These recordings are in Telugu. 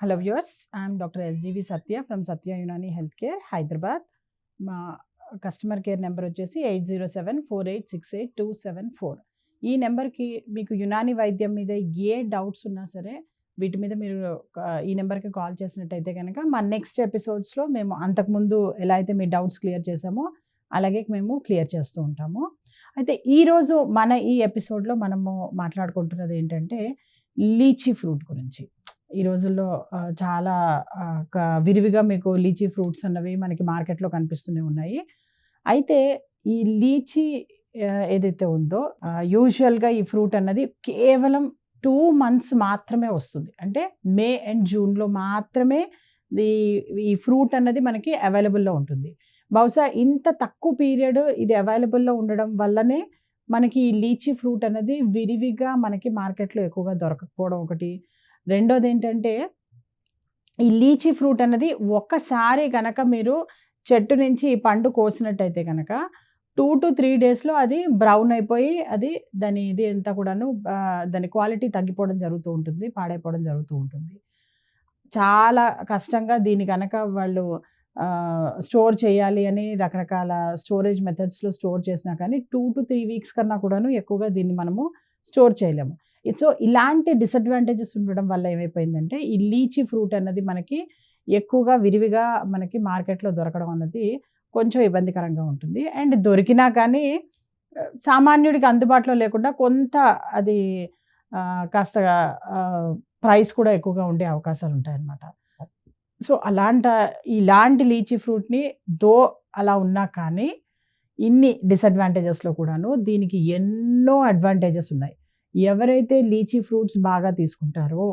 Hello viewers, I am Dr. SGV Satya from Satya Unani Healthcare, Hyderabad. మా కస్టమర్ కేర్ నెంబర్ వచ్చేసి 8074868274. ఈ నెంబర్కి మీకు యునాని వైద్యం మీద ఏ డౌట్స్ ఉన్నా సరే వీటి మీద మీరు ఈ నెంబర్కి కాల్ చేసినట్టయితే కనుక మా నెక్స్ట్ ఎపిసోడ్స్లో మేము అంతకుముందు ఎలా అయితే మీ డౌట్స్ క్లియర్ చేసామో అలాగే మేము క్లియర్ చేస్తూ ఉంటాము. అయితే ఈరోజు మన ఈ ఎపిసోడ్లో మనము మాట్లాడుకుంటున్నది ఏంటంటే లీచీ ఫ్రూట్ గురించి. ఈ రోజుల్లో చాలా విరివిగా మీకు లీచీ ఫ్రూట్స్ అన్నవి మనకి మార్కెట్లో కనిపిస్తూనే ఉన్నాయి. అయితే ఈ లీచీ ఏదైతే ఉందో యూజువల్గా ఈ ఫ్రూట్ అన్నది కేవలం 2 months మాత్రమే వస్తుంది. అంటే మే అండ్ జూన్లో మాత్రమే ఈ ఫ్రూట్ అన్నది మనకి అవైలబుల్లో ఉంటుంది. బహుశా ఇంత తక్కువ పీరియడ్ ఇది అవైలబుల్లో ఉండడం వల్లనే మనకి ఈ లీచీ ఫ్రూట్ అనేది విరివిగా మనకి మార్కెట్లో ఎక్కువగా దొరకకపోవడం ఒకటి. రెండోది ఏంటంటే ఈ లీచీ ఫ్రూట్ అన్నది ఒక్కసారి కనుక మీరు చెట్టు నుంచి ఈ పండు కోసినట్టయితే కనుక 2 to 3 daysలో అది బ్రౌన్ అయిపోయి అది ఇది అంతా కూడాను దాని క్వాలిటీ తగ్గిపోవడం జరుగుతూ ఉంటుంది, పాడైపోవడం జరుగుతూ ఉంటుంది. చాలా కష్టంగా దీన్ని కనుక వాళ్ళు స్టోర్ చేయాలి అని రకరకాల స్టోరేజ్ మెథడ్స్లో స్టోర్ చేసినా కానీ 2 to 3 weeks కన్నా కూడాను ఎక్కువగా దీన్ని మనము స్టోర్ చేయలేము. సో ఇలాంటి డిసడ్వాంటేజెస్ ఉండడం వల్ల ఏమైపోయిందంటే ఈ లీచీ ఫ్రూట్ అన్నది మనకి ఎక్కువగా విరివిగా మనకి మార్కెట్లో దొరకడం అన్నది కొంచెం ఇబ్బందికరంగా ఉంటుంది. అండ్ దొరికినా కానీ సామాన్యుడికి అందుబాటులో లేకుండా కొంత అది కాస్త ప్రైస్ కూడా ఎక్కువగా ఉండే అవకాశాలు ఉంటాయన్నమాట. సో ఇలాంటి లీచీ ఫ్రూట్ని అలా ఉన్నా కానీ ఇన్ని డిసడ్వాంటేజెస్లో కూడాను దీనికి ఎన్నో అడ్వాంటేజెస్ ఉన్నాయి. ఎవరైతే లీచీ ఫ్రూట్స్ బాగా తీసుకుంటారో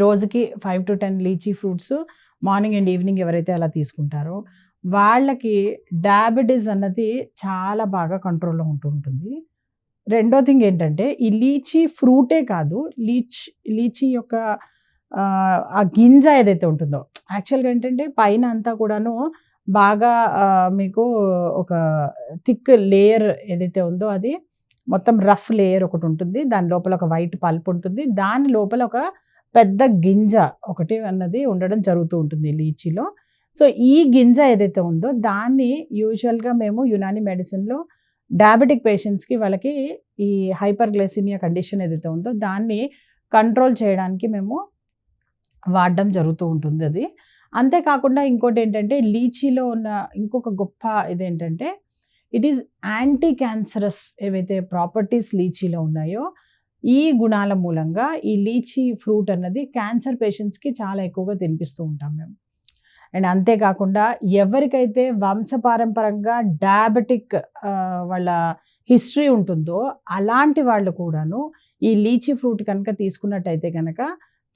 రోజుకి 5 to 10 lychee fruits morning and evening ఎవరైతే అలా తీసుకుంటారో వాళ్ళకి డయాబెటీస్ అన్నది చాలా బాగా కంట్రోల్లో ఉంటుంది. రెండో థింగ్ ఏంటంటే ఈ లీచీ ఫ్రూటే కాదు, లీచీ యొక్క ఆ గింజ ఏదైతే ఉంటుందో యాక్చువల్గా ఏంటంటే పైన అంతా కూడాను బాగా మీకు ఒక థిక్ లేయర్ ఏదైతే ఉందో అది మొత్తం రఫ్ లేయర్ ఒకటి ఉంటుంది. దాని లోపల ఒక వైట్ పల్ప్ ఉంటుంది. దాని లోపల ఒక పెద్ద గింజ ఒకటి అన్నది ఉండడం జరుగుతూ ఉంటుంది లీచీలో. సో ఈ గింజ ఏదైతే ఉందో దాన్ని యూజువల్గా మేము యునాని మెడిసిన్లో డయాబెటిక్ పేషెంట్స్కి వాళ్ళకి ఈ హైపర్ గ్లైసిమియా కండిషన్ ఏదైతే ఉందో దాన్ని కంట్రోల్ చేయడానికి మేము వాడడం జరుగుతూ ఉంటుంది అది. అంతేకాకుండా ఇంకోటి ఏంటంటే లీచీలో ఉన్న ఇంకొక గొప్ప ఇదేంటంటే ఇట్ ఈజ్ యాంటీ క్యాన్సరస్ ఏవైతే ప్రాపర్టీస్ లీచీలో ఉన్నాయో ఈ గుణాల మూలంగా ఈ లీచీ ఫ్రూట్ అన్నది క్యాన్సర్ పేషెంట్స్కి చాలా ఎక్కువగా తినిపిస్తూ ఉంటాం మేము. అండ్ అంతేకాకుండా ఎవరికైతే వంశపారంపరంగా డయాబెటిక్ వాళ్ళ హిస్టరీ ఉంటుందో అలాంటి వాళ్ళు కూడాను ఈ లీచీ ఫ్రూట్ కనుక తీసుకున్నట్టయితే కనుక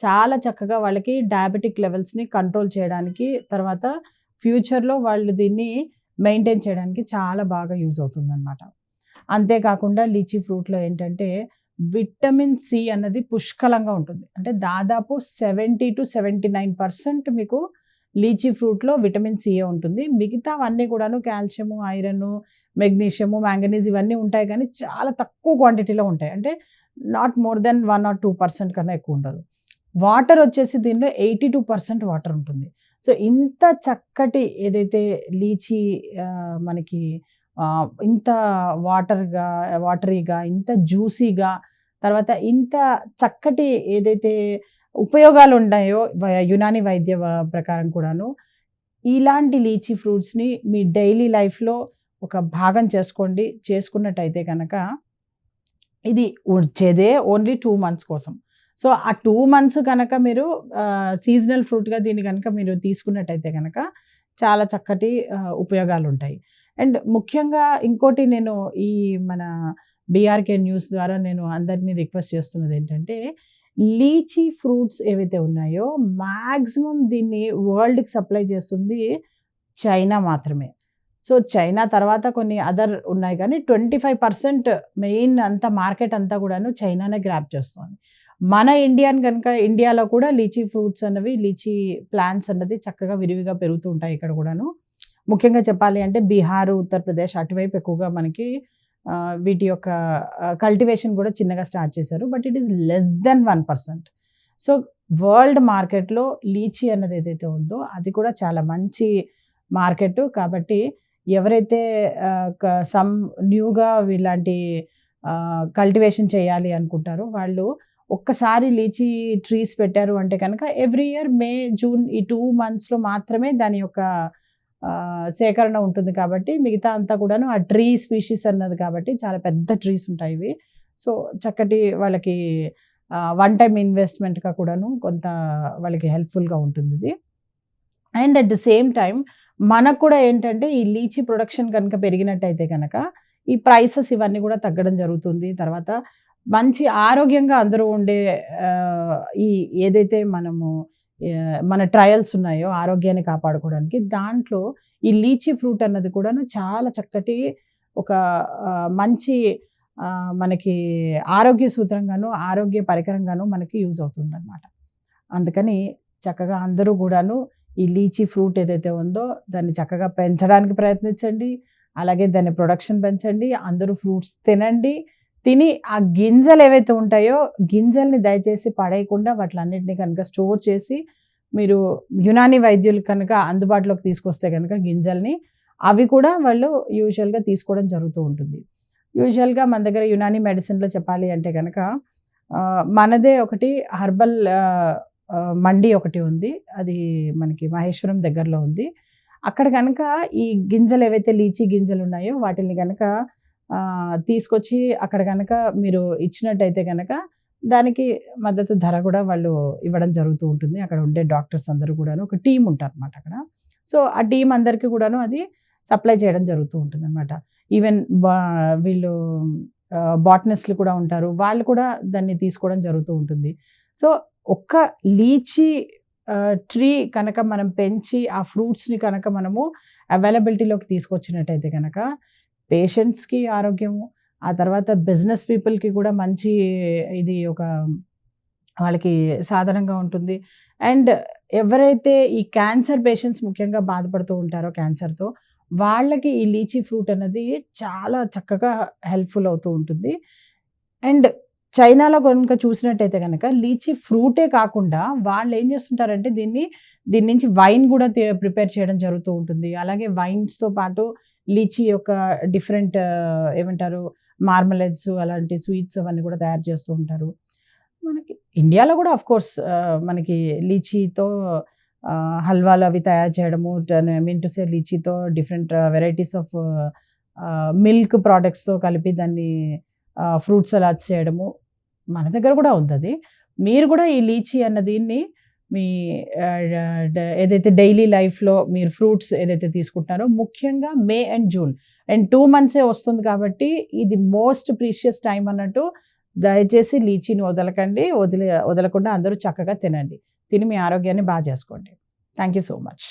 చాలా చక్కగా వాళ్ళకి డయాబెటిక్ లెవెల్స్ని కంట్రోల్ చేయడానికి తర్వాత ఫ్యూచర్లో వాళ్ళు దీన్ని మెయింటైన్ చేయడానికి చాలా బాగా యూజ్ అవుతుందన్నమాట. అంతేకాకుండా లీచీ ఫ్రూట్లో ఏంటంటే విటమిన్ సి అన్నది పుష్కలంగా ఉంటుంది. అంటే దాదాపు 70 to 79% మీకు లీచీ ఫ్రూట్లో విటమిన్ సిఏ ఉంటుంది. మిగతావన్నీ కూడాను కాల్షియము, ఐరన్, మెగ్నీషియము, మ్యాంగనీస్ ఇవన్నీ ఉంటాయి కానీ చాలా తక్కువ క్వాంటిటీలో ఉంటాయి. అంటే నాట్ మోర్ దెన్ 1 or 2% కన్నా ఎక్కువ ఉండదు. వాటర్ వచ్చేసి దీనిలో 82% వాటర్ ఉంటుంది. సో ఇంత చక్కటి ఏదైతే లీచీ మనకి ఇంత వాటరీగా ఇంత జ్యూసీగా తర్వాత ఇంత చక్కటి ఏదైతే ఉపయోగాలు ఉన్నాయో యునాని వైద్య ప్రకారం కూడాను ఇలాంటి లీచీ ఫ్రూట్స్ని మీ డైలీ లైఫ్లో ఒక భాగం చేసుకున్నట్టయితే కనుక ఇది వచ్చేదే ఓన్లీ 2 months కోసం. సో ఆ 2 months కనుక మీరు సీజనల్ ఫ్రూట్గా దీన్ని కనుక మీరు తీసుకున్నట్టయితే కనుక చాలా చక్కటి ఉపయోగాలు ఉంటాయి. అండ్ ముఖ్యంగా ఇంకోటి నేను ఈ మన బీఆర్కే న్యూస్ ద్వారా నేను అందరినీ రిక్వెస్ట్ చేస్తున్నది ఏంటంటే లీచీ ఫ్రూట్స్ ఏవైతే ఉన్నాయో మ్యాక్సిమం దీన్ని వరల్డ్కి సప్లై చేస్తుంది చైనా మాత్రమే. సో చైనా తర్వాత కొన్ని అదర్ ఉన్నాయి కానీ 25% మెయిన్ అంతా మార్కెట్ అంతా కూడాను చైనానే గ్రాప్ చేస్తుంది. మన ఇండియాలో కూడా లీచీ ఫ్రూట్స్ అన్నవి లీచీ ప్లాంట్స్ అన్నది చక్కగా విరివిగా పెరుగుతూ ఉంటాయి ఇక్కడ కూడాను. ముఖ్యంగా చెప్పాలి అంటే బీహార్, ఉత్తరప్రదేశ్ అటువైపు ఎక్కువగా మనకి వీటి యొక్క కల్టివేషన్ కూడా చిన్నగా స్టార్ట్ చేశారు. But it is less than 1%. So world మార్కెట్‌లో లీచీ అన్నది ఏదైతే ఉందో అది కూడా చాలా మంచి మార్కెట్. కాబట్టి ఎవరైతే సమ్ న్యూగా ఇలాంటి కల్టివేషన్ చేయాలి అనుకుంటారో వాళ్ళు ఒక్కసారి లీచీ ట్రీస్ పెట్టారు అంటే కనుక ఎవ్రీ ఇయర్ మే, జూన్ ఈ 2 మంత్స్‌లో మాత్రమే దాని యొక్క సేకరణ ఉంటుంది కాబట్టి మిగతా అంతా కూడాను ఆ ట్రీ స్పీషీస్ అన్నది కాబట్టి చాలా పెద్ద ట్రీస్ ఉంటాయి ఇవి. సో, చక్కటి వాళ్ళకి వన్ టైమ్ ఇన్వెస్ట్‌మెంట్‌గా కూడాను కొంత వాళ్ళకి హెల్ప్‌ఫుల్‌గా ఉంటుందిది. And at the same time మనకు కూడా ఏంటంటే ఈ లీచీ ప్రొడక్షన్ కనుక పెరిగినట్టయితే గనక ఈ ప్రైసెస్ ఇవన్నీ కూడా తగ్గడం జరుగుతుంది. తర్వాత మంచి ఆరోగ్యంగా అందరూ ఉండే ఈ ఏదైతే మనము మన ట్రయల్స్ ఉన్నాయో ఆరోగ్యాన్ని కాపాడుకోవడానికి దాంట్లో ఈ లీచీ ఫ్రూట్ అన్నది కూడాను చాలా చక్కటి ఒక మంచి మనకి ఆరోగ్య సూత్రంగాను, ఆరోగ్య పరికరంగాను మనకి యూజ్ అవుతుందనమాట. అందుకని చక్కగా అందరూ కూడాను ఈ లీచీ ఫ్రూట్ ఏదైతే ఉందో దాన్ని చక్కగా పెంచడానికి ప్రయత్నించండి. అలాగే దాని ప్రొడక్షన్ పెంచండి. అందరూ ఫ్రూట్స్ తినండి. తిని ఆ గింజలు ఏవైతే ఉంటాయో గింజల్ని దయచేసి పడేయకుండా వాటిలన్నిటిని కనుక స్టోర్ చేసి మీరు యునానీ వైద్యులు కనుక అందుబాటులోకి తీసుకొస్తే కనుక గింజల్ని అవి కూడా వాళ్ళు యూజువల్‌గా తీసుకోవడం జరుగుతూ ఉంటుంది. యూజువల్‌గా మన దగ్గర యునానీ మెడిసిన్‌లో చెప్పాలి అంటే గనక మనదే ఒకటి హెర్బల్ మండి ఒకటి ఉంది. అది మనకి మహేశ్వరం దగ్గరలో ఉంది. అక్కడ గనక ఈ గింజలు ఏవైతే లీచీ గింజలు ఉన్నాయో వాటిల్ని గనక తీసుకొచ్చి అక్కడ గనక మీరు ఇచ్చినట్టయితే గనక దానికి మద్దతు ధర కూడా వాళ్ళు ఇవ్వడం జరుగుతూ ఉంటుంది. అక్కడ ఉండే డాక్టర్స్ అందరూ కూడాను ఒక టీమ్ ఉంటారనమాట అక్కడ. సో, ఆ టీమ్ అందరికీ కూడాను అది సప్లై చేయడం జరుగుతూ ఉంటుందనమాట. ఈవెన్ వీళ్ళు బాటనిస్ట్‌లు కూడా ఉంటారు. వాళ్ళు కూడా దాన్ని తీసుకోవడం జరుగుతూ ఉంటుంది. సో, ఒక్క లీచీ ట్రీ కనుక మనం పెంచి ఆ ఫ్రూట్స్‌ని కనుక మనము అవైలబిలిటీలోకి తీసుకొచ్చినట్టయితే గనక పేషెంట్స్‌కి ఆరోగ్యము, ఆ తర్వాత బిజినెస్ పీపుల్‌కి కూడా మంచి ఇది ఒక వాళ్ళకి సాధనంగా ఉంటుంది. అండ్ ఎవరైతే ఈ క్యాన్సర్ పేషెంట్స్ ముఖ్యంగా బాధపడుతూ ఉంటారో క్యాన్సర్‌తో వాళ్ళకి ఈ లీచీ ఫ్రూట్ అన్నది చాలా చక్కగా హెల్ప్‌ఫుల్ అవుతూ ఉంటుంది. అండ్ చైనాలో గనుక చూసినట్టయితే గనక లీచీ ఫ్రూటే కాకుండా వాళ్ళేం చేస్తుంటారంటే దీని నుంచి వైన్ కూడా ప్రిపేర్ చేయడం జరుగుతూ ఉంటుంది. అలాగే వైన్స్‌తో పాటు లీచీ యొక్క డిఫరెంట్ ఏమంటారు మార్మలేడ్స్ అలాంటి స్వీట్స్ అవన్నీ కూడా తయారు చేస్తూ ఉంటారు. మనకి ఇండియాలో కూడా ఆఫ్‌కోర్స్ మనకి లీచీతో హల్వాలు అవి తయారు చేయడము, ఐ మీన్ టు సే లీచీతో డిఫరెంట్ వెరైటీస్ ఆఫ్ మిల్క్ ప్రొడక్ట్స్‌తో కలిపి దాన్ని ఫ్రూట్ సలాడ్స్ చేయడము మన దగ్గర కూడా ఉందది. మీరు కూడా ఈ లీచీ అన్న దీన్ని మీ ఏదైతే డైలీ లైఫ్‌లో మీరు ఫ్రూట్స్ ఏదైతే తీసుకుంటున్నారో ముఖ్యంగా మే అండ్ జూన్ అండ్ 2 మంత్సే వస్తుంది కాబట్టి ఇది మోస్ట్ ప్రీషియస్ టైమ్ అన్నట్టు దయచేసి లీచీని వదలకండి. వదలకుండా అందరూ చక్కగా తినండి. తిని మీ ఆరోగ్యాన్ని చేసుకోండి. Thank you so much.